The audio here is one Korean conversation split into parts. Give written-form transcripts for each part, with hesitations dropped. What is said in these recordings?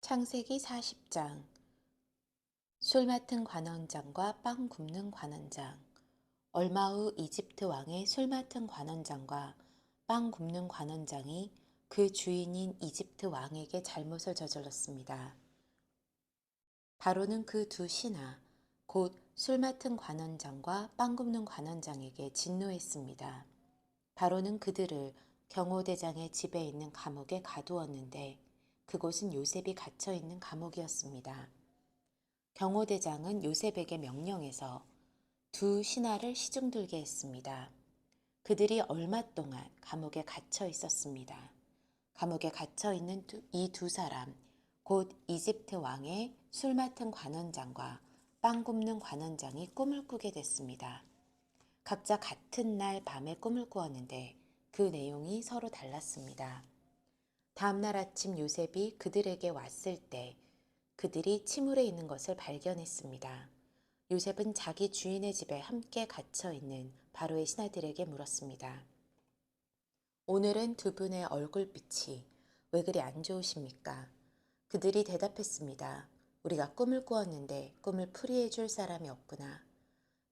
창세기 40장. 술 맡은 관원장과 빵 굽는 관원장. 얼마 후 이집트 왕의 술 맡은 관원장과 빵 굽는 관원장이 그 주인인 이집트 왕에게 잘못을 저질렀습니다. 바로는 그 두 신하, 곧 술 맡은 관원장과 빵 굽는 관원장에게 진노했습니다. 바로는 그들을 경호대장의 집에 있는 감옥에 가두었는데 그곳은 요셉이 갇혀 있는 감옥이었습니다. 경호대장은 요셉에게 명령해서 두 신하를 시중들게 했습니다. 그들이 얼마 동안 감옥에 갇혀 있었습니다. 감옥에 갇혀 있는 이 두 사람, 곧 이집트 왕의 술 맡은 관원장과 빵 굽는 관원장이 꿈을 꾸게 됐습니다. 각자 같은 날 밤에 꿈을 꾸었는데 그 내용이 서로 달랐습니다. 다음 날 아침 요셉이 그들에게 왔을 때 그들이 침울해 있는 것을 발견했습니다. 요셉은 자기 주인의 집에 함께 갇혀 있는 바로의 신하들에게 물었습니다. 오늘은 두 분의 얼굴빛이 왜 그리 안 좋으십니까? 그들이 대답했습니다. 우리가 꿈을 꾸었는데 꿈을 풀이해 줄 사람이 없구나.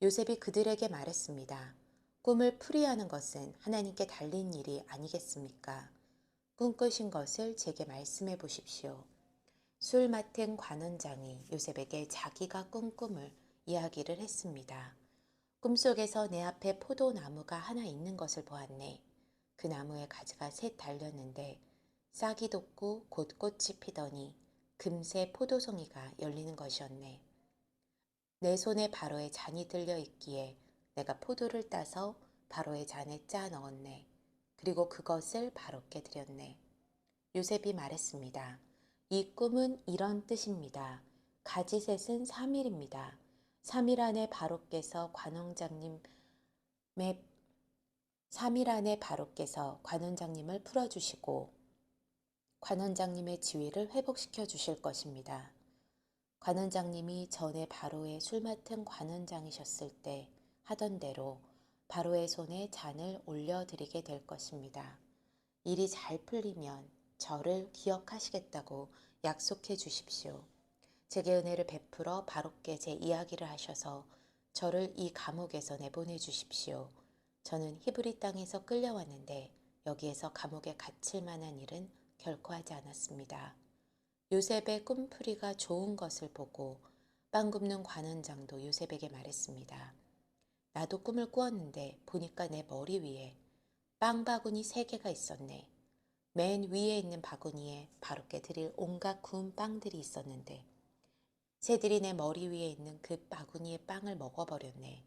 요셉이 그들에게 말했습니다. 꿈을 풀이하는 것은 하나님께 달린 일이 아니겠습니까? 꿈꾸신 것을 제게 말씀해 보십시오. 술 맡은 관원장이 요셉에게 자기가 꾼 꿈을 이야기를 했습니다. 꿈속에서 내 앞에 포도나무가 하나 있는 것을 보았네. 그 나무에 가지가 셋 달렸는데 싹이 돋고 곧 꽃이 피더니 금세 포도송이가 열리는 것이었네. 내 손에 바로의 잔이 들려 있기에 내가 포도를 따서 바로의 잔에 짜 넣었네. 그리고 그것을 바로께 드렸네. 요셉이 말했습니다. 이 꿈은 이런 뜻입니다. 가지셋은 3일입니다. 3일 안에 바로께서 관원장님의 3일 안에 바로께서 관원장님을 풀어주시고 관원장님의 지위를 회복시켜 주실 것입니다. 관원장님이 전에 바로의 술 맡은 관원장이셨을 때 하던 대로 바로의 손에 잔을 올려드리게 될 것입니다. 일이 잘 풀리면 저를 기억하시겠다고 약속해 주십시오. 제게 은혜를 베풀어 바로께 제 이야기를 하셔서 저를 이 감옥에서 내보내 주십시오. 저는 히브리 땅에서 끌려왔는데 여기에서 감옥에 갇힐 만한 일은 결코 하지 않았습니다. 요셉의 꿈풀이가 좋은 것을 보고 빵 굽는 관원장도 요셉에게 말했습니다. 나도 꿈을 꾸었는데 보니까 내 머리 위에 빵 바구니 3개가 있었네. 맨 위에 있는 바구니에 바로께 드릴 온갖 구운 빵들이 있었는데 새들이 내 머리 위에 있는 그 바구니의 빵을 먹어버렸네.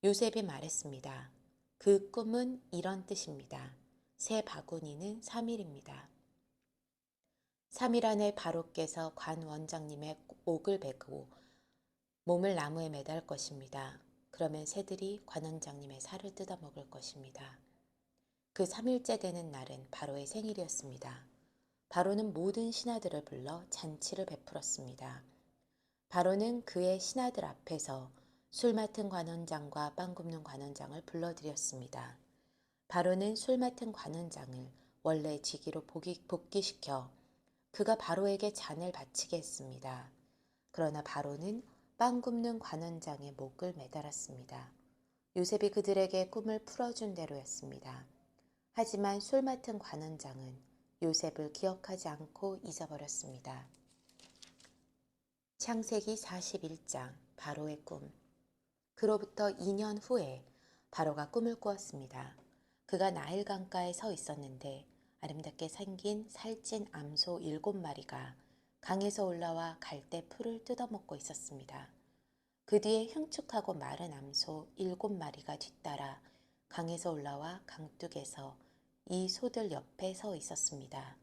요셉이 말했습니다. 그 꿈은 이런 뜻입니다. 새 바구니는 3일입니다. 3일 안에 바로께서 관 원장님의 옥을 베고 몸을 나무에 매달 것입니다. 그러면 새들이 관 원장님의 살을 뜯어먹을 것입니다. 그 3일째 되는 날은 바로의 생일이었습니다. 바로는 모든 신하들을 불러 잔치를 베풀었습니다. 바로는 그의 신하들 앞에서 술 맡은 관원장과 빵 굽는 관원장을 불러들였습니다. 바로는 술 맡은 관원장을 원래 직위로 복귀시켜 그가 바로에게 잔을 바치게 했습니다. 그러나 바로는 빵 굽는 관원장의 목을 매달았습니다. 요셉이 그들에게 꿈을 풀어준 대로였습니다. 하지만 술 맡은 관원장은 요셉을 기억하지 않고 잊어버렸습니다. 창세기 41장 바로의 꿈. 그로부터 2년 후에 바로가 꿈을 꾸었습니다. 그가 나일 강가에 서 있었는데 아름답게 생긴 살찐 암소 7마리가 강에서 올라와 갈대 풀을 뜯어먹고 있었습니다. 그 뒤에 흉측하고 마른 암소 7마리가 뒤따라 강에서 올라와 강둑에서 이 소들 옆에 서 있었습니다.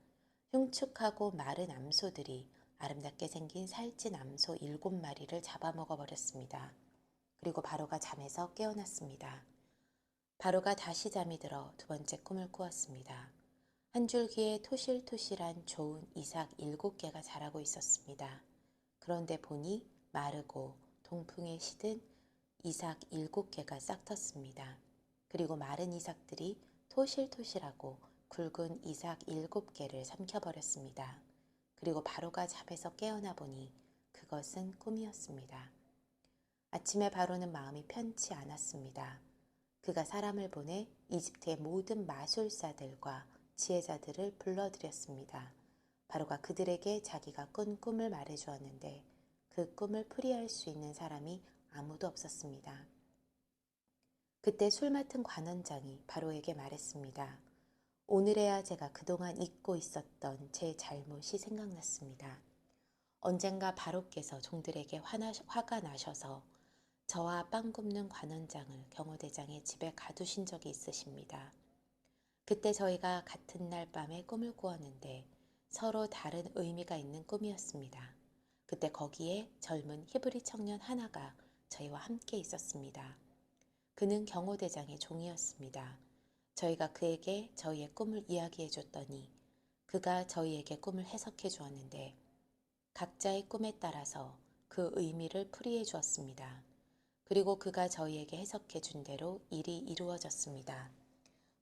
흉측하고 마른 암소들이 아름답게 생긴 살찐 암소 7마리를 잡아먹어 버렸습니다. 그리고 바로가 잠에서 깨어났습니다. 바로가 다시 잠이 들어 두 번째 꿈을 꾸었습니다. 한 줄기에 토실토실한 좋은 이삭 7개가 자라고 있었습니다. 그런데 보니 마르고 동풍에 시든 이삭 7개가 싹 텄습니다. 그리고 마른 이삭들이 토실토실하고 굵은 이삭 7개를 삼켜버렸습니다. 그리고 바로가 잠에서 깨어나 보니 그것은 꿈이었습니다. 아침에 바로는 마음이 편치 않았습니다. 그가 사람을 보내 이집트의 모든 마술사들과 지혜자들을 불러들였습니다. 바로가 그들에게 자기가 꾼 꿈을 말해주었는데 그 꿈을 풀이할 수 있는 사람이 아무도 없었습니다. 그때 술 맡은 관원장이 바로에게 말했습니다. 오늘에야 제가 그동안 잊고 있었던 제 잘못이 생각났습니다. 언젠가 바로께서 종들에게 화가 나셔서 저와 빵 굽는 관원장을 경호대장의 집에 가두신 적이 있으십니다. 그때 저희가 같은 날 밤에 꿈을 꾸었는데 서로 다른 의미가 있는 꿈이었습니다. 그때 거기에 젊은 히브리 청년 하나가 저희와 함께 있었습니다. 그는 경호대장의 종이었습니다. 저희가 그에게 저희의 꿈을 이야기해 줬더니 그가 저희에게 꿈을 해석해 주었는데 각자의 꿈에 따라서 그 의미를 풀이해 주었습니다. 그리고 그가 저희에게 해석해 준 대로 일이 이루어졌습니다.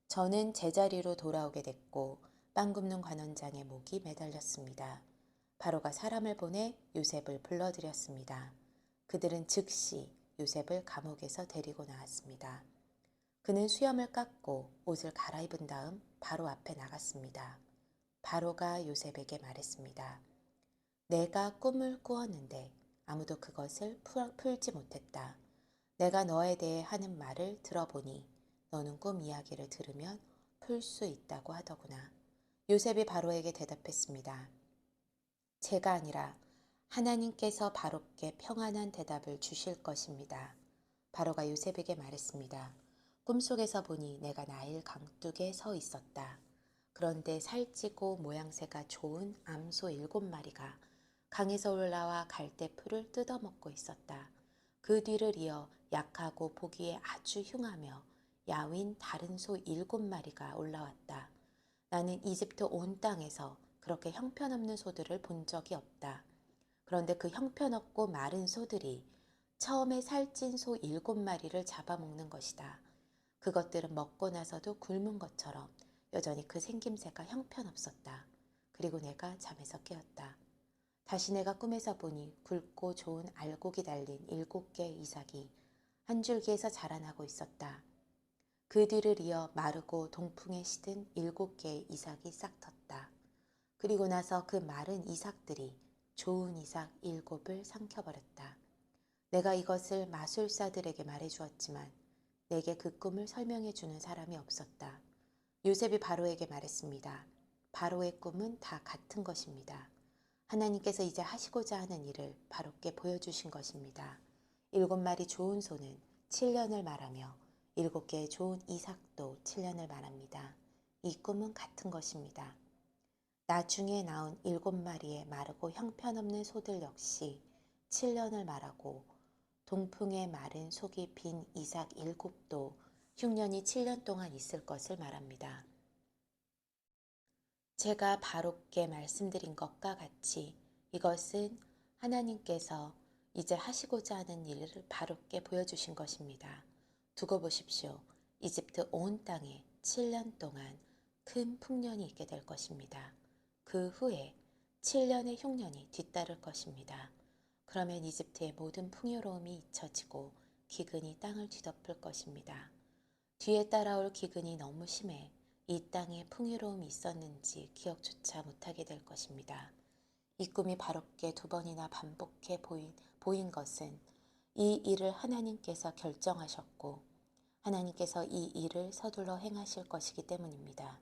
저는 제자리로 돌아오게 됐고 빵 굽는 관원장의 목이 매달렸습니다. 바로가 사람을 보내 요셉을 불러들였습니다. 그들은 즉시 요셉을 감옥에서 데리고 나왔습니다. 그는 수염을 깎고 옷을 갈아입은 다음 바로 앞에 나갔습니다. 바로가 요셉에게 말했습니다. 내가 꿈을 꾸었는데 아무도 그것을 풀지 못했다. 내가 너에 대해 하는 말을 들어보니 너는 꿈 이야기를 들으면 풀 수 있다고 하더구나. 요셉이 바로에게 대답했습니다. 제가 아니라 하나님께서 바로께 평안한 대답을 주실 것입니다. 바로가 요셉에게 말했습니다. 꿈속에서 보니 내가 나일 강둑에 서 있었다. 그런데 살찌고 모양새가 좋은 암소 7마리가 강에서 올라와 갈대풀을 뜯어먹고 있었다. 그 뒤를 이어 약하고 보기에 아주 흉하며 야윈 다른 소 7마리가 올라왔다. 나는 이집트 온 땅에서 그렇게 형편없는 소들을 본 적이 없다. 그런데 그 형편없고 마른 소들이 처음에 살찐 소 7마리를 잡아먹는 것이다. 그것들은 먹고 나서도 굶은 것처럼 여전히 그 생김새가 형편없었다. 그리고 내가 잠에서 깨었다. 다시 내가 꿈에서 보니 굵고 좋은 알곡이 달린 7개의 이삭이 한 줄기에서 자라나고 있었다. 그 뒤를 이어 마르고 동풍에 시든 7개의 이삭이 싹 텄다. 그리고 나서 그 마른 이삭들이 좋은 이삭 7을 삼켜버렸다. 내가 이것을 마술사들에게 말해주었지만 내게 그 꿈을 설명해 주는 사람이 없었다. 요셉이 바로에게 말했습니다. 바로의 꿈은 다 같은 것입니다. 하나님께서 이제 하시고자 하는 일을 바로께 보여주신 것입니다. 7마리 좋은 소는 7년을 말하며 7개의 좋은 이삭도 7년을 말합니다. 이 꿈은 같은 것입니다. 나중에 나온 7마리의 마르고 형편없는 소들 역시 7년을 말하고 동풍에 마른 속이 빈 이삭 7도 흉년이 7년 동안 있을 것을 말합니다. 제가 바로께 말씀드린 것과 같이 이것은 하나님께서 이제 하시고자 하는 일을 바로께 보여주신 것입니다. 두고 보십시오. 이집트 온 땅에 7년 동안 큰 풍년이 있게 될 것입니다. 그 후에 7년의 흉년이 뒤따를 것입니다. 그러면 이집트의 모든 풍요로움이 잊혀지고 기근이 땅을 뒤덮을 것입니다. 뒤에 따라올 기근이 너무 심해 이 땅에 풍요로움이 있었는지 기억조차 못하게 될 것입니다. 이 꿈이 바로께 2번이나 반복해 보인 것은 이 일을 하나님께서 결정하셨고 하나님께서 이 일을 서둘러 행하실 것이기 때문입니다.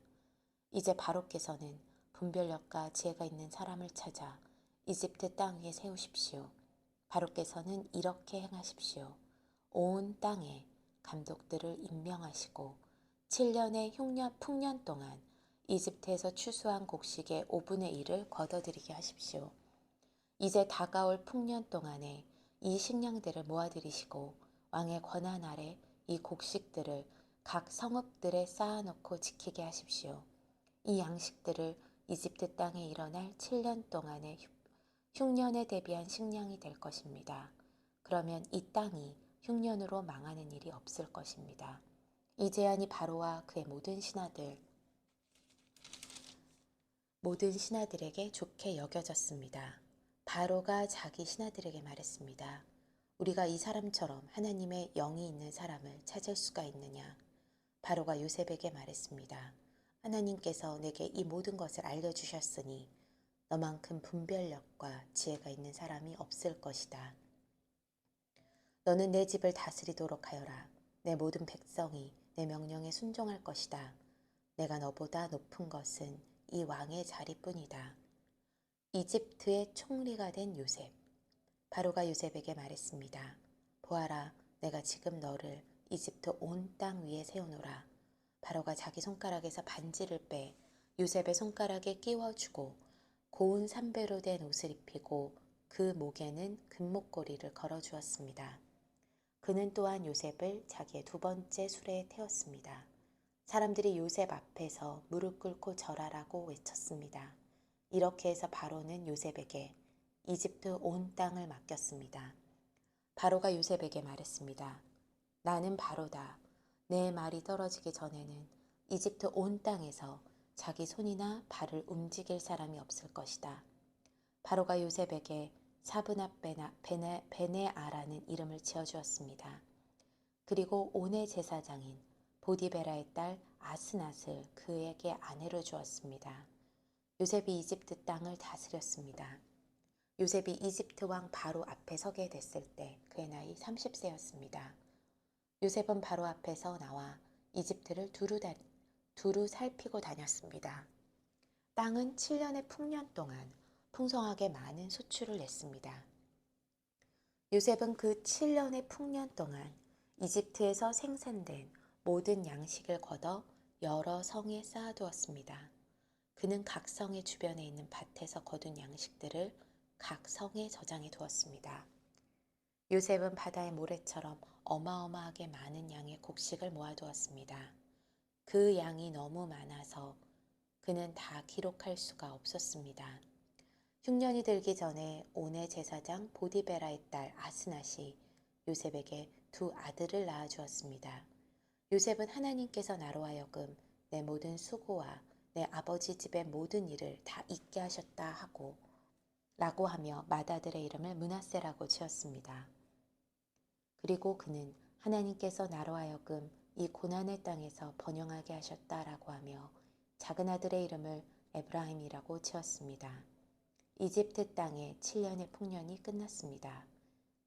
이제 바로께서는 분별력과 지혜가 있는 사람을 찾아 이집트 땅 위에 세우십시오. 바로께서는 이렇게 행하십시오. 온 땅에 감독들을 임명하시고 7년의 풍년 동안 이집트에서 추수한 곡식의 5분의 1을 거둬들이게 하십시오. 이제 다가올 풍년 동안에 이 식량들을 모아들이시고 왕의 권한 아래 이 곡식들을 각 성읍들에 쌓아놓고 지키게 하십시오. 이 양식들을 이집트 땅에 일어날 7년 동안의 흉년에 대비한 식량이 될 것입니다. 그러면 이 땅이 흉년으로 망하는 일이 없을 것입니다. 이 제안이 바로와 그의 모든 신하들 모든 신하들에게 좋게 여겨졌습니다. 바로가 자기 신하들에게 말했습니다. 우리가 이 사람처럼 하나님의 영이 있는 사람을 찾을 수가 있느냐? 바로가 요셉에게 말했습니다. 하나님께서 내게 이 모든 것을 알려주셨으니 너만큼 분별력과 지혜가 있는 사람이 없을 것이다. 너는 내 집을 다스리도록 하여라. 내 모든 백성이 내 명령에 순종할 것이다. 내가 너보다 높은 것은 이 왕의 자리뿐이다. 이집트의 총리가 된 요셉. 바로가 요셉에게 말했습니다. 보아라, 내가 지금 너를 이집트 온 땅 위에 세우노라. 바로가 자기 손가락에서 반지를 빼 요셉의 손가락에 끼워주고 고운 삼배로 된 옷을 입히고 그 목에는 금목걸이를 걸어주었습니다. 그는 또한 요셉을 자기의 두 번째 수레에 태웠습니다. 사람들이 요셉 앞에서 무릎 꿇고 절하라고 외쳤습니다. 이렇게 해서 바로는 요셉에게 이집트 온 땅을 맡겼습니다. 바로가 요셉에게 말했습니다. 나는 바로다. 내 말이 떨어지기 전에는 이집트 온 땅에서 자기 손이나 발을 움직일 사람이 없을 것이다. 바로가 요셉에게 사브낫 베네아라는 이름을 지어주었습니다. 그리고 온의 제사장인 보디베라의 딸 아스낫을 그에게 아내로 주었습니다. 요셉이 이집트 땅을 다스렸습니다. 요셉이 이집트 왕 바로 앞에 서게 됐을 때 그의 나이 30세였습니다. 요셉은 바로 앞에서 나와 이집트를 두루 살피고 다녔습니다. 땅은 7년의 풍년 동안 풍성하게 많은 수출을 냈습니다. 요셉은 그 7년의 풍년 동안 이집트에서 생산된 모든 양식을 걷어 여러 성에 쌓아두었습니다. 그는 각 성의 주변에 있는 밭에서 거둔 양식들을 각 성에 저장해 두었습니다. 요셉은 바다의 모래처럼 어마어마하게 많은 양의 곡식을 모아두었습니다. 그 양이 너무 많아서 그는 다 기록할 수가 없었습니다. 흉년이 들기 전에 온의 제사장 보디베라의 딸 아스낫이 요셉에게 두 아들을 낳아주었습니다. 요셉은 하나님께서 나로 하여금 내 모든 수고와 내 아버지 집의 모든 일을 다 잊게 하셨다 하고 라고 하며 맏아들의 이름을 므낫세라고 지었습니다. 그리고 그는 하나님께서 나로 하여금 이 고난의 땅에서 번영하게 하셨다라고 하며 작은 아들의 이름을 에브라임이라고 지었습니다. 이집트 땅에 7년의 풍년이 끝났습니다.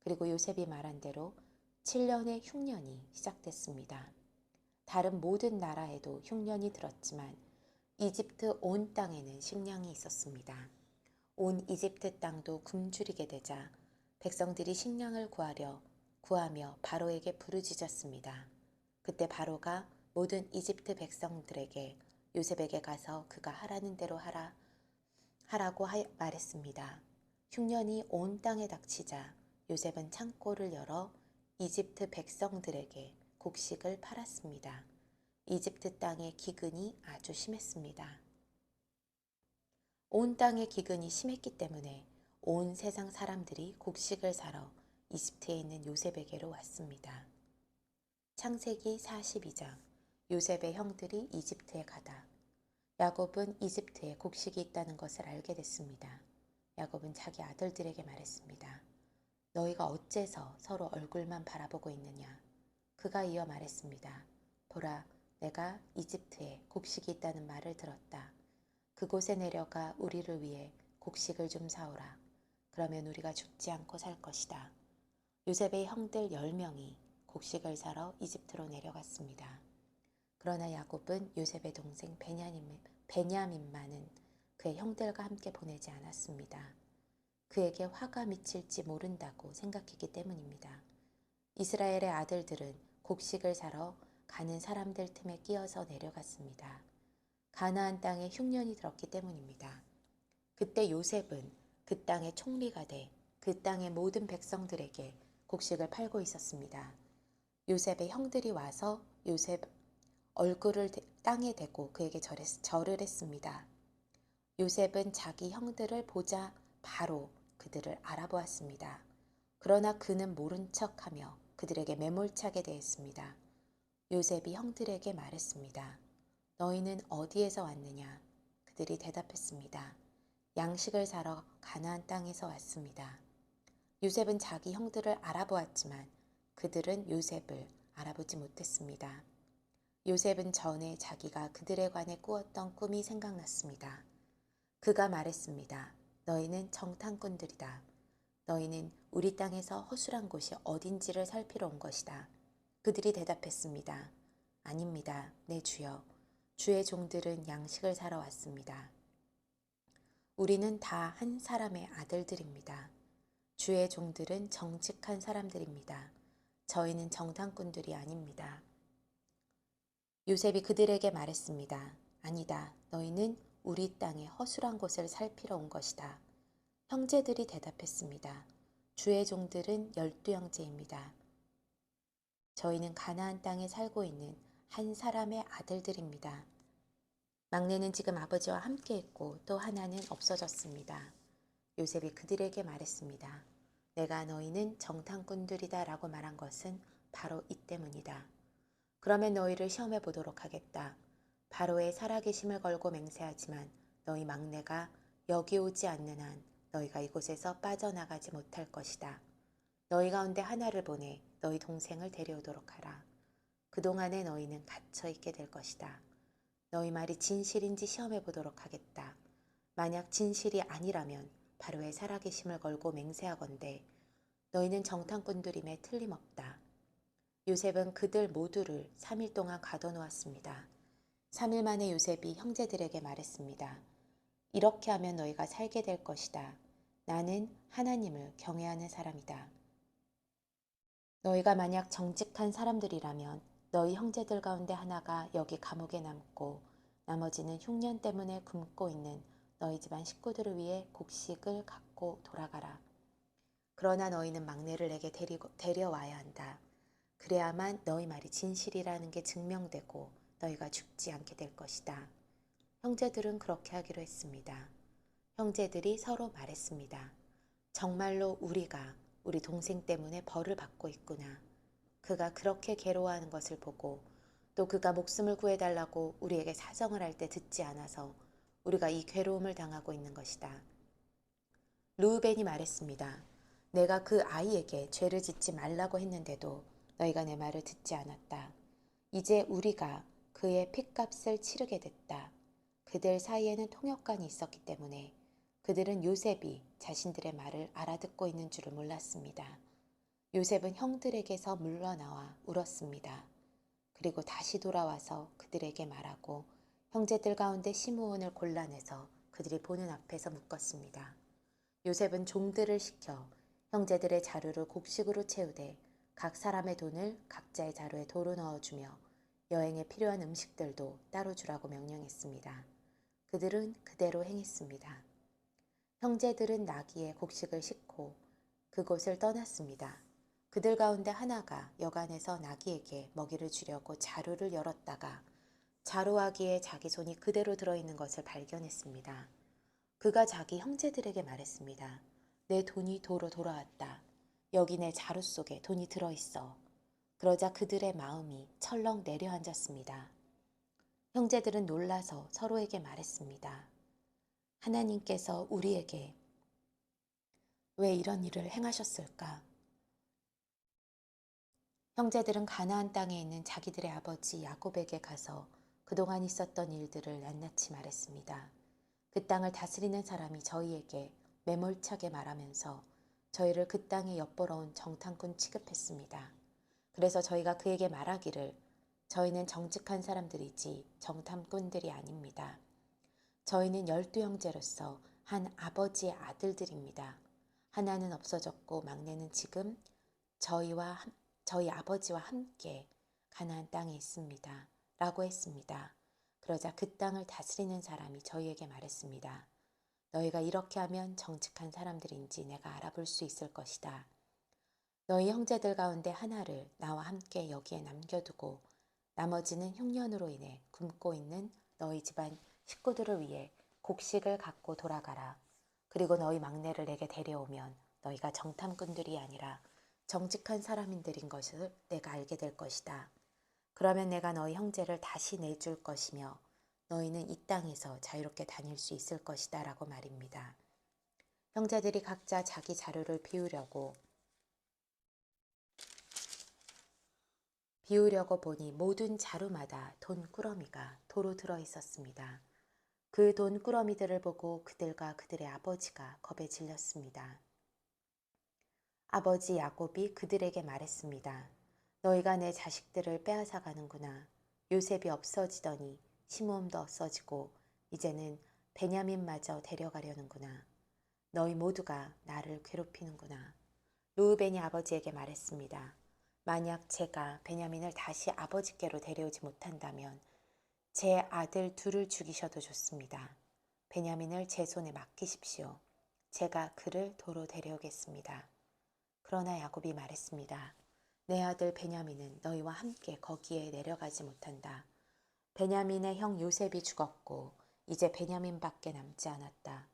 그리고 요셉이 말한 대로 7년의 흉년이 시작됐습니다. 다른 모든 나라에도 흉년이 들었지만 이집트 온 땅에는 식량이 있었습니다. 온 이집트 땅도 굶주리게 되자 백성들이 식량을 구하며 바로에게 부르짖었습니다. 그때 바로가 모든 이집트 백성들에게 요셉에게 가서 그가 하라는 대로 하라고 말했습니다. 흉년이 온 땅에 닥치자 요셉은 창고를 열어 이집트 백성들에게 곡식을 팔았습니다. 이집트 땅의 기근이 아주 심했습니다. 온 땅의 기근이 심했기 때문에 온 세상 사람들이 곡식을 사러 이집트에 있는 요셉에게로 왔습니다. 창세기 42장 요셉의 형들이 이집트에 가다. 야곱은 이집트에 곡식이 있다는 것을 알게 됐습니다. 야곱은 자기 아들들에게 말했습니다. 너희가 어째서 서로 얼굴만 바라보고 있느냐? 그가 이어 말했습니다. 보라, 내가 이집트에 곡식이 있다는 말을 들었다. 그곳에 내려가 우리를 위해 곡식을 좀 사오라. 그러면 우리가 죽지 않고 살 것이다. 요셉의 형들 10명이 곡식을 사러 이집트로 내려갔습니다. 그러나 야곱은 요셉의 동생 베냐민만은 그의 형들과 함께 보내지 않았습니다. 그에게 화가 미칠지 모른다고 생각했기 때문입니다. 이스라엘의 아들들은 곡식을 사러 가는 사람들 틈에 끼어서 내려갔습니다. 가나안 땅에 흉년이 들었기 때문입니다. 그때 요셉은 그 땅의 총리가 돼 그 땅의 모든 백성들에게 곡식을 팔고 있었습니다. 요셉의 형들이 와서 요셉 얼굴을 땅에 대고 그에게 절을 했습니다. 요셉은 자기 형들을 보자 바로 그들을 알아보았습니다. 그러나 그는 모른 척하며 그들에게 매몰차게 대했습니다. 요셉이 형들에게 말했습니다. 너희는 어디에서 왔느냐? 그들이 대답했습니다. 양식을 사러 가나안 땅에서 왔습니다. 요셉은 자기 형들을 알아보았지만 그들은 요셉을 알아보지 못했습니다. 요셉은 전에 자기가 그들에 관해 꾸었던 꿈이 생각났습니다. 그가 말했습니다. 너희는 정탐꾼들이다. 너희는 우리 땅에서 허술한 곳이 어딘지를 살피러 온 것이다. 그들이 대답했습니다. 아닙니다. 내 주여. 주의 종들은 양식을 사러 왔습니다. 우리는 다 한 사람의 아들들입니다. 주의 종들은 정직한 사람들입니다. 저희는 정탐꾼들이 아닙니다. 요셉이 그들에게 말했습니다. 아니다. 너희는 우리 땅의 허술한 곳을 살피러 온 것이다. 형제들이 대답했습니다. 주의 종들은 12형제입니다. 저희는 가나안 땅에 살고 있는 한 사람의 아들들입니다. 막내는 지금 아버지와 함께 있고 또 하나는 없어졌습니다. 요셉이 그들에게 말했습니다. 내가 너희는 정탐꾼들이다 라고 말한 것은 바로 이 때문이다. 그러면 너희를 시험해 보도록 하겠다. 바로의 살아계심을 걸고 맹세하지만 너희 막내가 여기 오지 않는 한 너희가 이곳에서 빠져나가지 못할 것이다. 너희 가운데 하나를 보내 너희 동생을 데려오도록 하라. 그동안에 너희는 갇혀 있게 될 것이다. 너희 말이 진실인지 시험해 보도록 하겠다. 만약 진실이 아니라면 바로의 살아계심을 걸고 맹세하건대 너희는 정탐꾼들임에 틀림없다. 요셉은 그들 모두를 3일 동안 가둬놓았습니다. 3일 만에 요셉이 형제들에게 말했습니다. 이렇게 하면 너희가 살게 될 것이다. 나는 하나님을 경외하는 사람이다. 너희가 만약 정직한 사람들이라면 너희 형제들 가운데 하나가 여기 감옥에 남고 나머지는 흉년 때문에 굶고 있는 너희 집안 식구들을 위해 곡식을 갖고 돌아가라. 그러나 너희는 막내를 내게 데려와야 한다. 그래야만 너희 말이 진실이라는 게 증명되고 너희가 죽지 않게 될 것이다. 형제들은 그렇게 하기로 했습니다. 형제들이 서로 말했습니다. 정말로 우리가 우리 동생 때문에 벌을 받고 있구나. 그가 그렇게 괴로워하는 것을 보고 또 그가 목숨을 구해달라고 우리에게 사정을 할 때 듣지 않아서 우리가 이 괴로움을 당하고 있는 것이다. 르우벤이 말했습니다. 내가 그 아이에게 죄를 짓지 말라고 했는데도 너희가 내 말을 듣지 않았다. 이제 우리가 그의 핏값을 치르게 됐다. 그들 사이에는 통역관이 있었기 때문에 그들은 요셉이 자신들의 말을 알아듣고 있는 줄을 몰랐습니다. 요셉은 형들에게서 물러나와 울었습니다. 그리고 다시 돌아와서 그들에게 말하고 형제들 가운데 시므온을 골라내서 그들이 보는 앞에서 묶었습니다. 요셉은 종들을 시켜 형제들의 자루를 곡식으로 채우되 각 사람의 돈을 각자의 자루에 도로 넣어주며 여행에 필요한 음식들도 따로 주라고 명령했습니다. 그들은 그대로 행했습니다. 형제들은 나귀에 곡식을 싣고 그곳을 떠났습니다. 그들 가운데 하나가 여간에서 나귀에게 먹이를 주려고 자루를 열었다가 자루아기에 자기 손이 그대로 들어있는 것을 발견했습니다. 그가 자기 형제들에게 말했습니다. 내 돈이 도로 돌아왔다. 여기 내 자루 속에 돈이 들어있어. 그러자 그들의 마음이 철렁 내려앉았습니다. 형제들은 놀라서 서로에게 말했습니다. 하나님께서 우리에게 왜 이런 일을 행하셨을까? 형제들은 가나안 땅에 있는 자기들의 아버지 야곱에게 가서 그동안 있었던 일들을 낱낱이 말했습니다. 그 땅을 다스리는 사람이 저희에게 매몰차게 말하면서 저희를 그 땅에 엿보러 온 정탐꾼 취급했습니다. 그래서 저희가 그에게 말하기를 저희는 정직한 사람들이지 정탐꾼들이 아닙니다. 저희는 12형제로서 한 아버지의 아들들입니다. 하나는 없어졌고 막내는 지금 저희 아버지와 함께 가나안 땅에 있습니다. 라고 했습니다. 그러자 그 땅을 다스리는 사람이 저희에게 말했습니다. 너희가 이렇게 하면 정직한 사람들인지 내가 알아볼 수 있을 것이다. 너희 형제들 가운데 하나를 나와 함께 여기에 남겨두고 나머지는 흉년으로 인해 굶고 있는 너희 집안 식구들을 위해 곡식을 갖고 돌아가라. 그리고 너희 막내를 내게 데려오면 너희가 정탐꾼들이 아니라 정직한 사람들인 것을 내가 알게 될 것이다. 그러면 내가 너희 형제를 다시 내줄 것이며 너희는 이 땅에서 자유롭게 다닐 수 있을 것이다 라고 말입니다. 형제들이 각자 자기 자료를 비우려고 보니 모든 자루마다 돈꾸러미가 도로 들어 있었습니다. 그 돈꾸러미들을 보고 그들과 그들의 아버지가 겁에 질렸습니다. 아버지 야곱이 그들에게 말했습니다. 너희가 내 자식들을 빼앗아 가는구나. 요셉이 없어지더니 시므온도 없어지고 이제는 베냐민마저 데려가려는구나. 너희 모두가 나를 괴롭히는구나. 르우벤이 아버지에게 말했습니다. 만약 제가 베냐민을 다시 아버지께로 데려오지 못한다면 제 아들 둘을 죽이셔도 좋습니다. 베냐민을 제 손에 맡기십시오. 제가 그를 도로 데려오겠습니다. 그러나 야곱이 말했습니다. 내 아들 베냐민은 너희와 함께 거기에 내려가지 못한다. 베냐민의 형 요셉이 죽었고 이제 베냐민밖에 남지 않았다.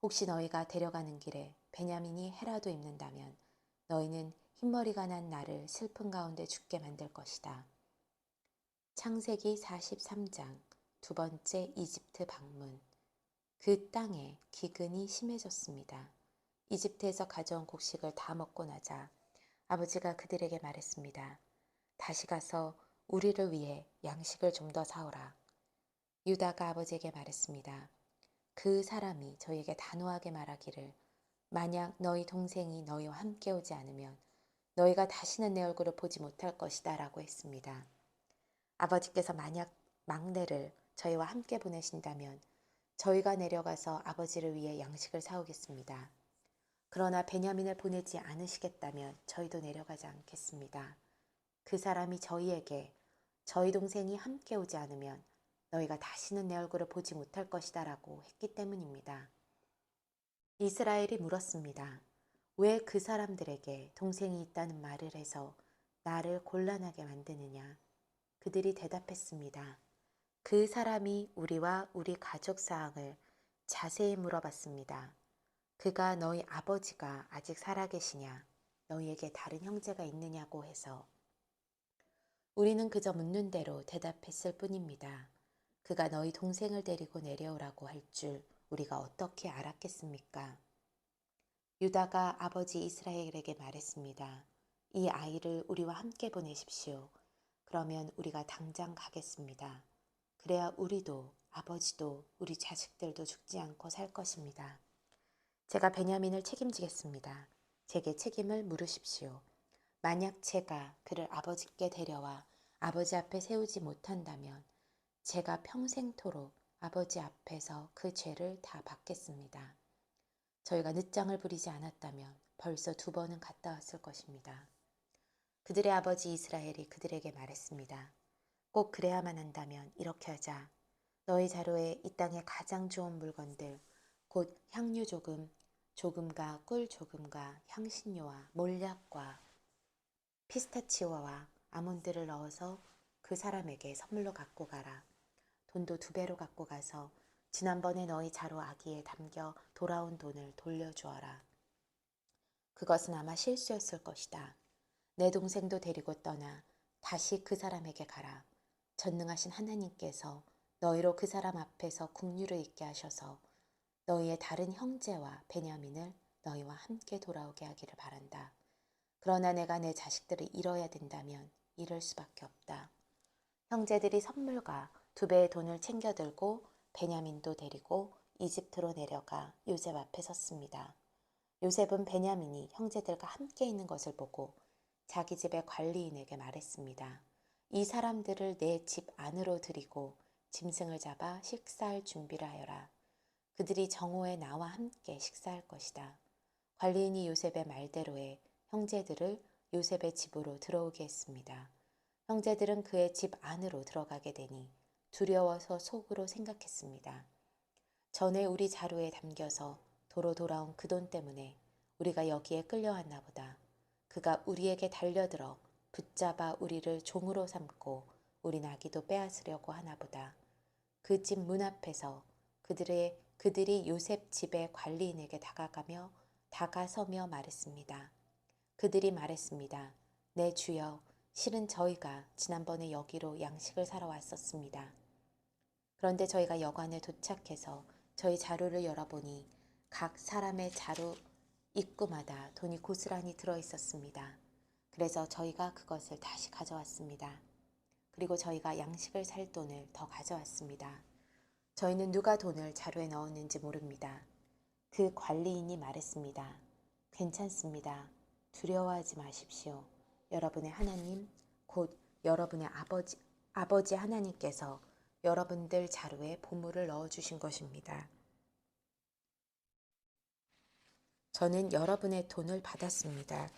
혹시 너희가 데려가는 길에 베냐민이 해라도 입는다면 너희는 흰머리가 난 나를 슬픔 가운데 죽게 만들 것이다. 창세기 43장 두 번째 이집트 방문. 그 땅에 기근이 심해졌습니다. 이집트에서 가져온 곡식을 다 먹고 나자 아버지가 그들에게 말했습니다. 다시 가서 우리를 위해 양식을 좀 더 사오라. 유다가 아버지에게 말했습니다. 그 사람이 저희에게 단호하게 말하기를 만약 너희 동생이 너희와 함께 오지 않으면 너희가 다시는 내 얼굴을 보지 못할 것이다 라고 했습니다. 아버지께서 만약 막내를 저희와 함께 보내신다면 저희가 내려가서 아버지를 위해 양식을 사오겠습니다. 그러나 베냐민을 보내지 않으시겠다면 저희도 내려가지 않겠습니다. 그 사람이 저희에게 저희 동생이 함께 오지 않으면 너희가 다시는 내 얼굴을 보지 못할 것이다 라고 했기 때문입니다. 이스라엘이 물었습니다. 왜 그 사람들에게 동생이 있다는 말을 해서 나를 곤란하게 만드느냐? 그들이 대답했습니다. 그 사람이 우리와 우리 가족 사항을 자세히 물어봤습니다. 그가 너희 아버지가 아직 살아계시냐? 너희에게 다른 형제가 있느냐고 해서 우리는 그저 묻는 대로 대답했을 뿐입니다. 그가 너희 동생을 데리고 내려오라고 할 줄 우리가 어떻게 알았겠습니까? 유다가 아버지 이스라엘에게 말했습니다. 이 아이를 우리와 함께 보내십시오. 그러면 우리가 당장 가겠습니다. 그래야 우리도 아버지도 우리 자식들도 죽지 않고 살 것입니다. 제가 베냐민을 책임지겠습니다. 제게 책임을 물으십시오. 만약 제가 그를 아버지께 데려와 아버지 앞에 세우지 못한다면 제가 평생토록 아버지 앞에서 그 죄를 다 받겠습니다. 저희가 늦장을 부리지 않았다면 벌써 2번은 갔다 왔을 것입니다. 그들의 아버지 이스라엘이 그들에게 말했습니다. 꼭 그래야만 한다면 이렇게 하자. 너희 자루에 이 땅의 가장 좋은 물건들, 곧 향유 조금과 꿀 조금과 향신료와 몰약과 피스타치오와 아몬드를 넣어서 그 사람에게 선물로 갖고 가라. 돈도 2배로 갖고 가서 지난번에 너희 자루 아기에 담겨 돌아온 돈을 돌려주어라. 그것은 아마 실수였을 것이다. 내 동생도 데리고 떠나 다시 그 사람에게 가라. 전능하신 하나님께서 너희로 그 사람 앞에서 국류를 있게 하셔서 너희의 다른 형제와 베냐민을 너희와 함께 돌아오게 하기를 바란다. 그러나 내가 내 자식들을 잃어야 된다면 이럴 수밖에 없다. 형제들이 선물과 2배의 돈을 챙겨 들고 베냐민도 데리고 이집트로 내려가 요셉 앞에 섰습니다. 요셉은 베냐민이 형제들과 함께 있는 것을 보고 자기 집의 관리인에게 말했습니다. 이 사람들을 내 집 안으로 들이고 짐승을 잡아 식사할 준비를 하여라. 그들이 정오에 나와 함께 식사할 것이다. 관리인이 요셉의 말대로에 형제들을 요셉의 집으로 들어오게 했습니다. 형제들은 그의 집 안으로 들어가게 되니 두려워서 속으로 생각했습니다. 전에 우리 자루에 담겨서 도로 돌아온 그 돈 때문에 우리가 여기에 끌려왔나 보다. 그가 우리에게 달려들어 붙잡아 우리를 종으로 삼고 우리 나귀도 빼앗으려고 하나 보다. 그 집 문 앞에서 그들이 요셉 집의 관리인에게 다가서며 말했습니다. 그들이 말했습니다. 네 주여, 실은 저희가 지난번에 여기로 양식을 사러 왔었습니다. 그런데 저희가 여관에 도착해서 저희 자루를 열어보니 각 사람의 자루 입구마다 돈이 고스란히 들어있었습니다. 그래서 저희가 그것을 다시 가져왔습니다. 그리고 저희가 양식을 살 돈을 더 가져왔습니다. 저희는 누가 돈을 자루에 넣었는지 모릅니다. 그 관리인이 말했습니다. 괜찮습니다. 두려워하지 마십시오. 여러분의 하나님, 곧 여러분의 아버지 하나님께서 여러분들 자루에 보물을 넣어주신 것입니다. 저는 여러분의 돈을 받았습니다.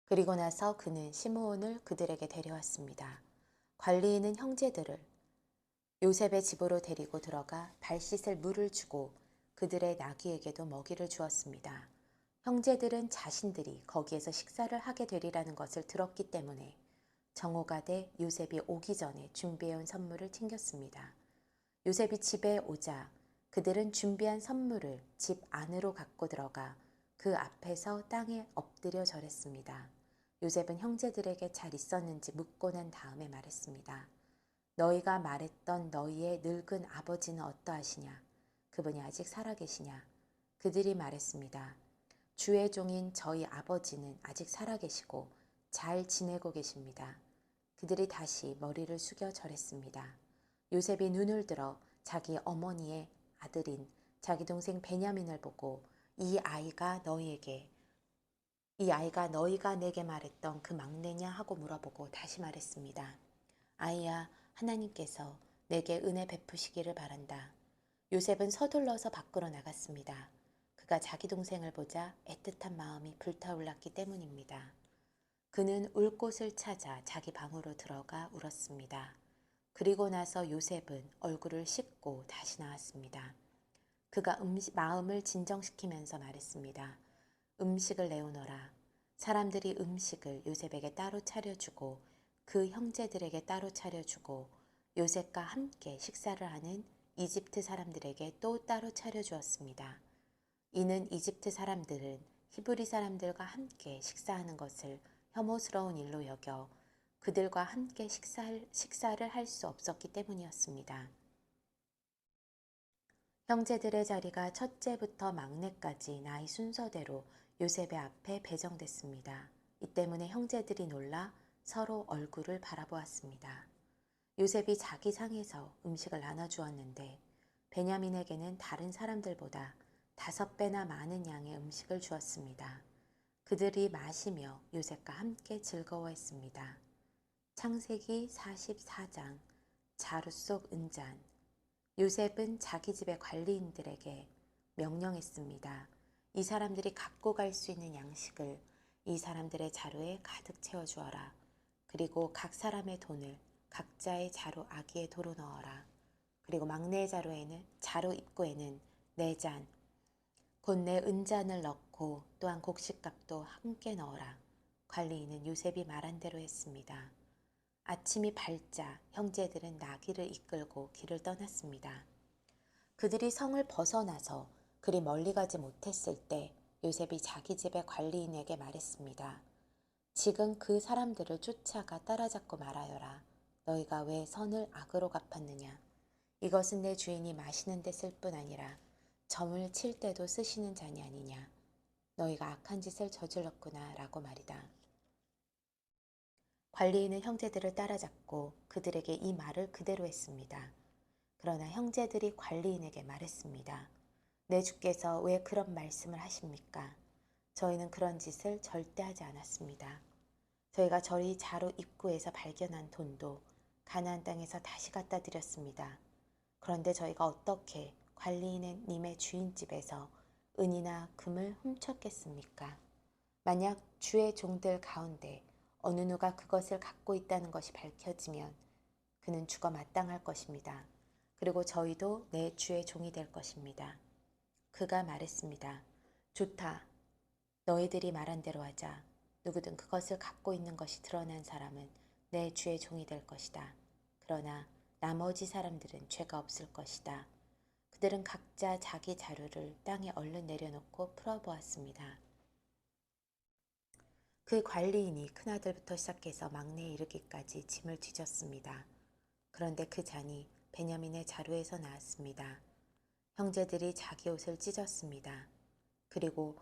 그리고 나서 그는 시므온을 그들에게 데려왔습니다. 관리인은 형제들을 요셉의 집으로 데리고 들어가 발 씻을 물을 주고 그들의 나귀에게도 먹이를 주었습니다. 형제들은 자신들이 거기에서 식사를 하게 되리라는 것을 들었기 때문에 정오가 돼 요셉이 오기 전에 준비해온 선물을 챙겼습니다. 요셉이 집에 오자 그들은 준비한 선물을 집 안으로 갖고 들어가 그 앞에서 땅에 엎드려 절했습니다. 요셉은 형제들에게 잘 있었는지 묻고 난 다음에 말했습니다. 너희가 말했던 너희의 늙은 아버지는 어떠하시냐? 그분이 아직 살아계시냐? 그들이 말했습니다. 주의 종인 저희 아버지는 아직 살아계시고 잘 지내고 계십니다. 그들이 다시 머리를 숙여 절했습니다. 요셉이 눈을 들어 자기 어머니의 아들인 자기 동생 베냐민을 보고 이 아이가 너희가 내게 말했던 그 막내냐 하고 물어보고 다시 말했습니다. 아이야, 하나님께서 내게 은혜 베푸시기를 바란다. 요셉은 서둘러서 밖으로 나갔습니다. 그가 자기 동생을 보자 애틋한 마음이 불타올랐기 때문입니다. 그는 울 곳을 찾아 자기 방으로 들어가 울었습니다. 그리고 나서 요셉은 얼굴을 씻고 다시 나왔습니다. 그가 마음을 진정시키면서 말했습니다. 음식을 내오너라. 사람들이 음식을 요셉에게 따로 차려주고 그 형제들에게 따로 차려주고 요셉과 함께 식사를 하는 이집트 사람들에게 또 따로 차려주었습니다. 이는 이집트 사람들은 히브리 사람들과 함께 식사하는 것을 혐오스러운 일로 여겨 그들과 함께 식사를 할 수 없었기 때문이었습니다. 형제들의 자리가 첫째부터 막내까지 나이 순서대로 요셉의 앞에 배정됐습니다. 이 때문에 형제들이 놀라 서로 얼굴을 바라보았습니다. 요셉이 자기 상에서 음식을 나눠주었는데 베냐민에게는 다른 사람들보다 5배나 많은 양의 음식을 주었습니다. 그들이 마시며 요셉과 함께 즐거워했습니다. 창세기 44장 자루 속 은잔. 요셉은 자기 집의 관리인들에게 명령했습니다. 이 사람들이 갖고 갈 수 있는 양식을 이 사람들의 자루에 가득 채워주어라. 그리고 각 사람의 돈을 각자의 자루 아기에 도로 넣어라. 그리고 막내의 자루 입구에는 4잔, 곧 내 은잔을 넣고 또한 곡식값도 함께 넣어라. 관리인은 요셉이 말한 대로 했습니다. 아침이 밝자 형제들은 나귀를 이끌고 길을 떠났습니다. 그들이 성을 벗어나서 그리 멀리 가지 못했을 때 요셉이 자기 집의 관리인에게 말했습니다. 지금 그 사람들을 쫓아가 따라잡고 말하여라. 너희가 왜 선을 악으로 갚았느냐? 이것은 내 주인이 마시는 데 쓸 뿐 아니라 점을 칠 때도 쓰시는 잔이 아니냐? 너희가 악한 짓을 저질렀구나 라고 말이다. 관리인은 형제들을 따라잡고 그들에게 이 말을 그대로 했습니다. 그러나 형제들이 관리인에게 말했습니다. 내 주께서 왜 그런 말씀을 하십니까? 저희는 그런 짓을 절대 하지 않았습니다. 저희가 저희 자루 입구에서 발견한 돈도 가나안 땅에서 다시 갖다 드렸습니다. 그런데 저희가 어떻게 관리인님의 주인집에서 은이나 금을 훔쳤겠습니까? 만약 주의 종들 가운데 어느 누가 그것을 갖고 있다는 것이 밝혀지면 그는 죽어 마땅할 것입니다. 그리고 저희도 내 주의 종이 될 것입니다. 그가 말했습니다. 좋다. 너희들이 말한 대로 하자. 누구든 그것을 갖고 있는 것이 드러난 사람은 내 주의 종이 될 것이다. 그러나 나머지 사람들은 죄가 없을 것이다. 그들은 각자 자기 자루를 땅에 얼른 내려놓고 풀어보았습니다. 그 관리인이 큰아들부터 시작해서 막내에 이르기까지 짐을 뒤졌습니다. 그런데 그 잔이 베냐민의 자루에서 나왔습니다. 형제들이 자기 옷을 찢었습니다. 그리고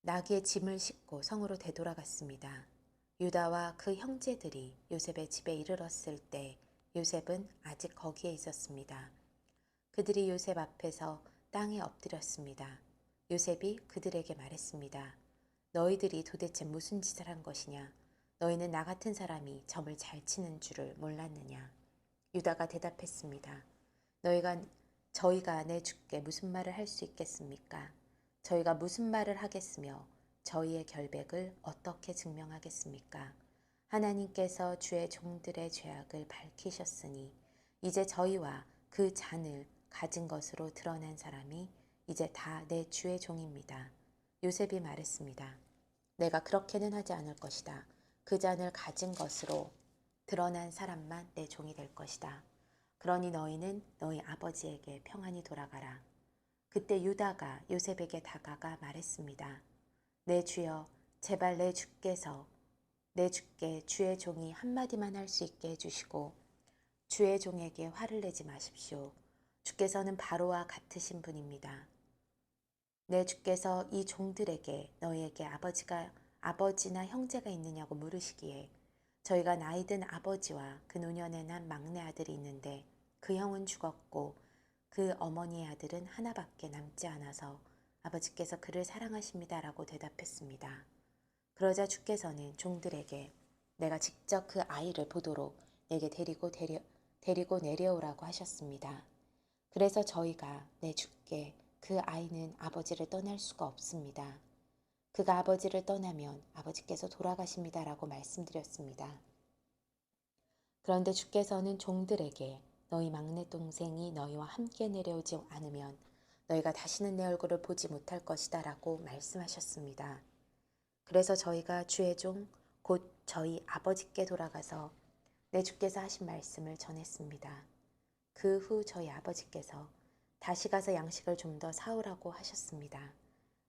나귀의 짐을 싣고 성으로 되돌아갔습니다. 유다와 그 형제들이 요셉의 집에 이르렀을 때 요셉은 아직 거기에 있었습니다. 그들이 요셉 앞에서 땅에 엎드렸습니다. 요셉이 그들에게 말했습니다. 너희들이 도대체 무슨 짓을 한 것이냐? 너희는 나 같은 사람이 점을 잘 치는 줄을 몰랐느냐? 유다가 대답했습니다. 저희가 내 주께 무슨 말을 할 수 있겠습니까? 저희가 무슨 말을 하겠으며 저희의 결백을 어떻게 증명하겠습니까? 하나님께서 주의 종들의 죄악을 밝히셨으니 이제 저희와 그 잔을 가진 것으로 드러난 사람이 이제 다 내 주의 종입니다. 요셉이 말했습니다. 내가 그렇게는 하지 않을 것이다. 그 잔을 가진 것으로 드러난 사람만 내 종이 될 것이다. 그러니 너희는 너희 아버지에게 평안히 돌아가라. 그때 유다가 요셉에게 다가가 말했습니다. 내 주여, 제발 내 주께 주의 종이 한마디만 할 수 있게 해주시고 주의 종에게 화를 내지 마십시오. 주께서는 바로와 같으신 분입니다. 내 주께서 이 종들에게 너희에게 아버지나 형제가 있느냐고 물으시기에 저희가 나이 든 아버지와 그 노년에 난 막내 아들이 있는데 그 형은 죽었고 그 어머니의 아들은 하나밖에 남지 않아서 아버지께서 그를 사랑하십니다라고 대답했습니다. 그러자 주께서는 종들에게 내가 직접 그 아이를 보도록 내게 데리고 내려오라고 하셨습니다. 그래서 저희가 내 주께 그 아이는 아버지를 떠날 수가 없습니다. 그가 아버지를 떠나면 아버지께서 돌아가십니다라고 말씀드렸습니다. 그런데 주께서는 종들에게 너희 막내 동생이 너희와 함께 내려오지 않으면 너희가 다시는 내 얼굴을 보지 못할 것이다 라고 말씀하셨습니다. 그래서 저희가 주의 종 곧 저희 아버지께 돌아가서 내 주께서 하신 말씀을 전했습니다. 그 후 저희 아버지께서 다시 가서 양식을 좀 더 사오라고 하셨습니다.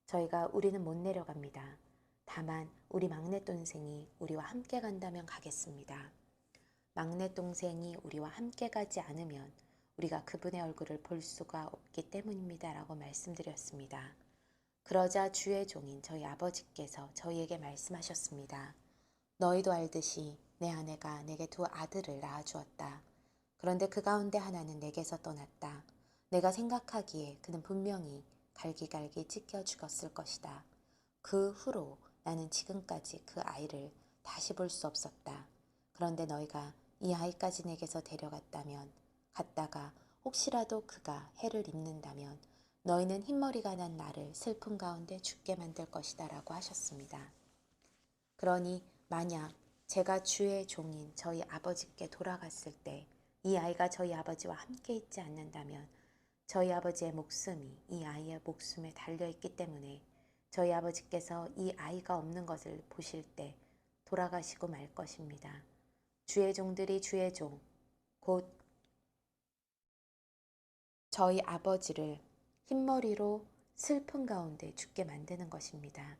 저희가 우리는 못 내려갑니다. 다만 우리 막내 동생이 우리와 함께 간다면 가겠습니다. 막내 동생이 우리와 함께 가지 않으면 우리가 그분의 얼굴을 볼 수가 없기 때문입니다. 라고 말씀드렸습니다. 그러자 주의 종인 저희 아버지께서 저희에게 말씀하셨습니다. 너희도 알듯이 내 아내가 내게 두 아들을 낳아주었다. 그런데 그 가운데 하나는 내게서 떠났다. 내가 생각하기에 그는 분명히 갈기갈기 찢겨 죽었을 것이다. 그 후로 나는 지금까지 그 아이를 다시 볼 수 없었다. 그런데 너희가 이 아이까지 내게서 갔다가 혹시라도 그가 해를 입는다면 너희는 흰머리가 난 나를 슬픔 가운데 죽게 만들 것이다 라고 하셨습니다. 그러니 만약 제가 주의 종인 저희 아버지께 돌아갔을 때 이 아이가 저희 아버지와 함께 있지 않는다면 저희 아버지의 목숨이 이 아이의 목숨에 달려있기 때문에 저희 아버지께서 이 아이가 없는 것을 보실 때 돌아가시고 말 것입니다. 주의 종들이 주의 종, 곧 저희 아버지를 흰머리로 슬픔 가운데 죽게 만드는 것입니다.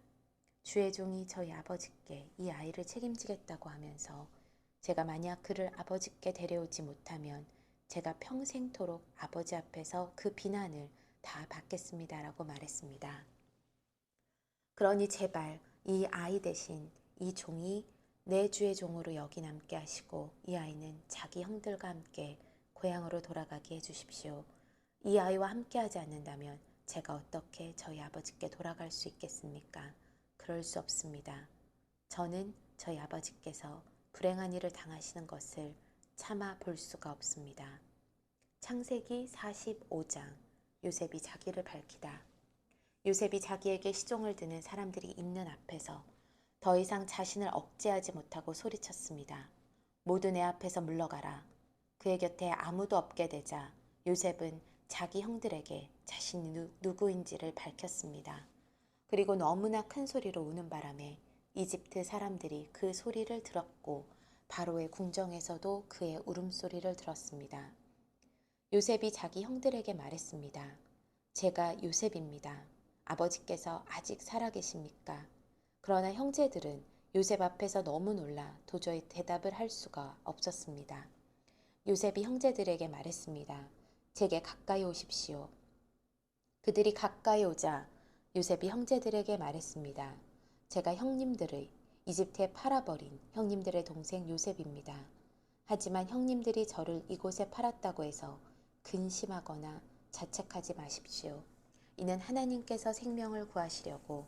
주의 종이 저희 아버지께 이 아이를 책임지겠다고 하면서 제가 만약 그를 아버지께 데려오지 못하면 제가 평생토록 아버지 앞에서 그 비난을 다 받겠습니다라고 말했습니다. 그러니 제발 이 아이 대신 이 종이 내 주의 종으로 여기 남게 하시고 이 아이는 자기 형들과 함께 고향으로 돌아가게 해주십시오. 이 아이와 함께 하지 않는다면 제가 어떻게 저희 아버지께 돌아갈 수 있겠습니까? 그럴 수 없습니다. 저는 저희 아버지께서 불행한 일을 당하시는 것을 참아 볼 수가 없습니다. 창세기 45장 요셉이 자기를 밝히다. 요셉이 자기에게 시종을 드는 사람들이 있는 앞에서 더 이상 자신을 억제하지 못하고 소리쳤습니다. 모두 내 앞에서 물러가라. 그의 곁에 아무도 없게 되자 요셉은 자기 형들에게 자신이 누구인지를 밝혔습니다. 그리고 너무나 큰 소리로 우는 바람에 이집트 사람들이 그 소리를 들었고 바로의 궁정에서도 그의 울음소리를 들었습니다. 요셉이 자기 형들에게 말했습니다. 제가 요셉입니다. 아버지께서 아직 살아계십니까? 그러나 형제들은 요셉 앞에서 너무 놀라 도저히 대답을 할 수가 없었습니다. 요셉이 형제들에게 말했습니다. 제게 가까이 오십시오. 그들이 가까이 오자 요셉이 형제들에게 말했습니다. 제가 형님들의 이집트에 팔아버린 형님들의 동생 요셉입니다. 하지만 형님들이 저를 이곳에 팔았다고 해서 근심하거나 자책하지 마십시오. 이는 하나님께서 생명을 구하시려고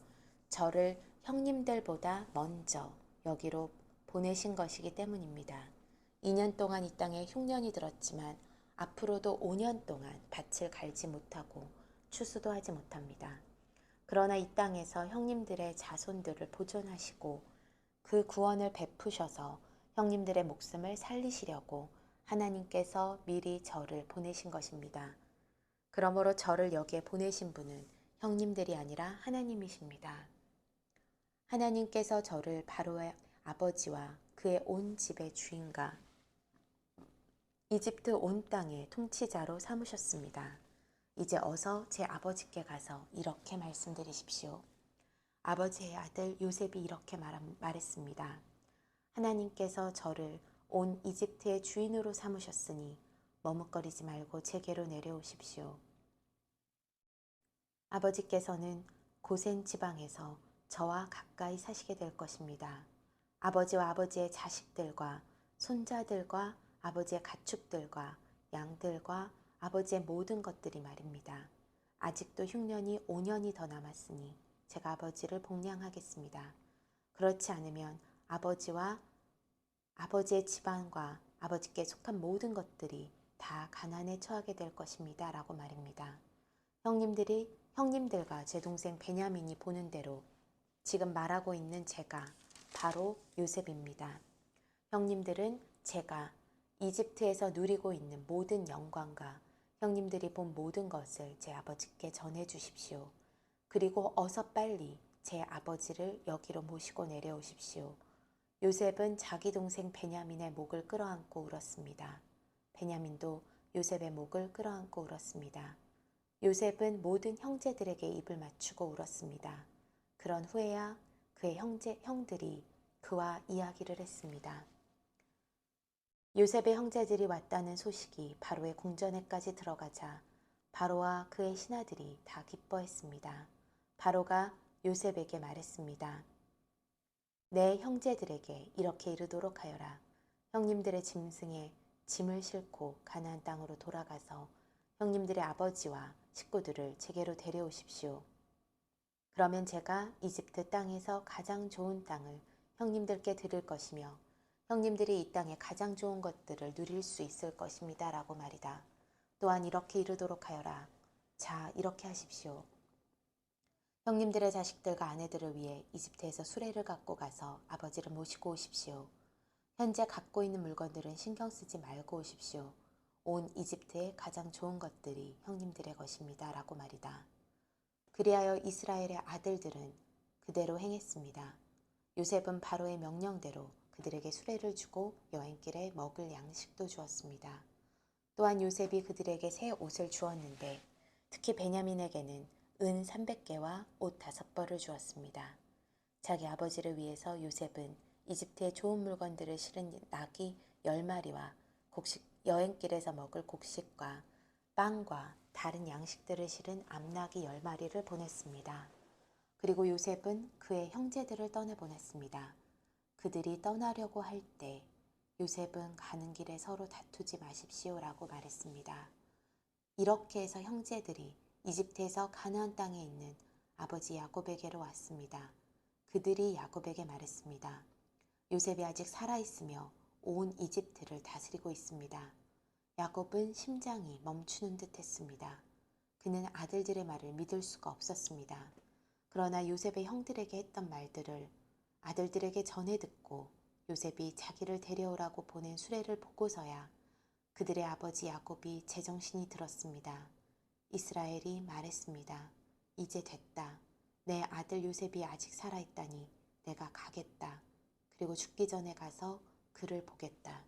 저를 형님들보다 먼저 여기로 보내신 것이기 때문입니다. 2년 동안 이 땅에 흉년이 들었지만 앞으로도 5년 동안 밭을 갈지 못하고 추수도 하지 못합니다. 그러나 이 땅에서 형님들의 자손들을 보존하시고 그 구원을 베푸셔서 형님들의 목숨을 살리시려고 하나님께서 미리 저를 보내신 것입니다. 그러므로 저를 여기에 보내신 분은 형님들이 아니라 하나님이십니다. 하나님께서 저를 바로의 아버지와 그의 온 집의 주인과 이집트 온 땅의 통치자로 삼으셨습니다. 이제 어서 제 아버지께 가서 이렇게 말씀드리십시오. 아버지의 아들 요셉이 이렇게 말했습니다. 하나님께서 저를 온 이집트의 주인으로 삼으셨으니 머뭇거리지 말고 제게로 내려오십시오. 아버지께서는 고센 지방에서 저와 가까이 사시게 될 것입니다. 아버지와 아버지의 자식들과 손자들과 아버지의 가축들과 양들과 아버지의 모든 것들이 말입니다. 아직도 흉년이 5년이 더 남았으니 제가 아버지를 복량하겠습니다. 그렇지 않으면 아버지와 아버지의 집안과 아버지께 속한 모든 것들이 다 가난에 처하게 될 것입니다. 라고 말입니다. 형님들과 제 동생 베냐민이 보는 대로 지금 말하고 있는 제가 바로 요셉입니다. 형님들은 제가 이집트에서 누리고 있는 모든 영광과 형님들이 본 모든 것을 제 아버지께 전해 주십시오. 그리고 어서 빨리 제 아버지를 여기로 모시고 내려오십시오. 요셉은 자기 동생 베냐민의 목을 끌어안고 울었습니다. 베냐민도 요셉의 목을 끌어안고 울었습니다. 요셉은 모든 형제들에게 입을 맞추고 울었습니다. 그런 후에야 그의 형들이 그와 이야기를 했습니다. 요셉의 형제들이 왔다는 소식이 바로의 궁전에까지 들어가자 바로와 그의 신하들이 다 기뻐했습니다. 바로가 요셉에게 말했습니다. 내 형제들에게 이렇게 이르도록 하여라. 형님들의 짐승에 짐을 싣고 가나안 땅으로 돌아가서 형님들의 아버지와 식구들을 제게로 데려오십시오. 그러면 제가 이집트 땅에서 가장 좋은 땅을 형님들께 드릴 것이며 형님들이 이 땅의 가장 좋은 것들을 누릴 수 있을 것입니다. 라고 말이다. 또한 이렇게 이르도록 하여라. 자, 이렇게 하십시오. 형님들의 자식들과 아내들을 위해 이집트에서 수레를 갖고 가서 아버지를 모시고 오십시오. 현재 갖고 있는 물건들은 신경 쓰지 말고 오십시오. 온 이집트의 가장 좋은 것들이 형님들의 것입니다. 라고 말이다. 그리하여 이스라엘의 아들들은 그대로 행했습니다. 요셉은 바로의 명령대로 그들에게 수레를 주고 여행길에 먹을 양식도 주었습니다. 또한 요셉이 그들에게 새 옷을 주었는데 특히 베냐민에게는 은 300개와 옷 5벌을 주었습니다. 자기 아버지를 위해서 요셉은 이집트의 좋은 물건들을 실은 나귀 10마리와 여행길에서 먹을 곡식과 빵과 다른 양식들을 실은 암나귀 10마리를 보냈습니다. 그리고 요셉은 그의 형제들을 떠내보냈습니다. 그들이 떠나려고 할 때 요셉은 가는 길에 서로 다투지 마십시오라고 말했습니다. 이렇게 해서 형제들이 이집트에서 가나안 땅에 있는 아버지 야곱에게로 왔습니다. 그들이 야곱에게 말했습니다. 요셉이 아직 살아있으며 온 이집트를 다스리고 있습니다. 야곱은 심장이 멈추는 듯 했습니다. 그는 아들들의 말을 믿을 수가 없었습니다. 그러나 요셉의 형들에게 했던 말들을 아들들에게 전해 듣고 요셉이 자기를 데려오라고 보낸 수레를 보고서야 그들의 아버지 야곱이 제정신이 들었습니다. 이스라엘이 말했습니다. 이제 됐다. 내 아들 요셉이 아직 살아있다니 내가 가겠다. 그리고 죽기 전에 가서 그를 보겠다.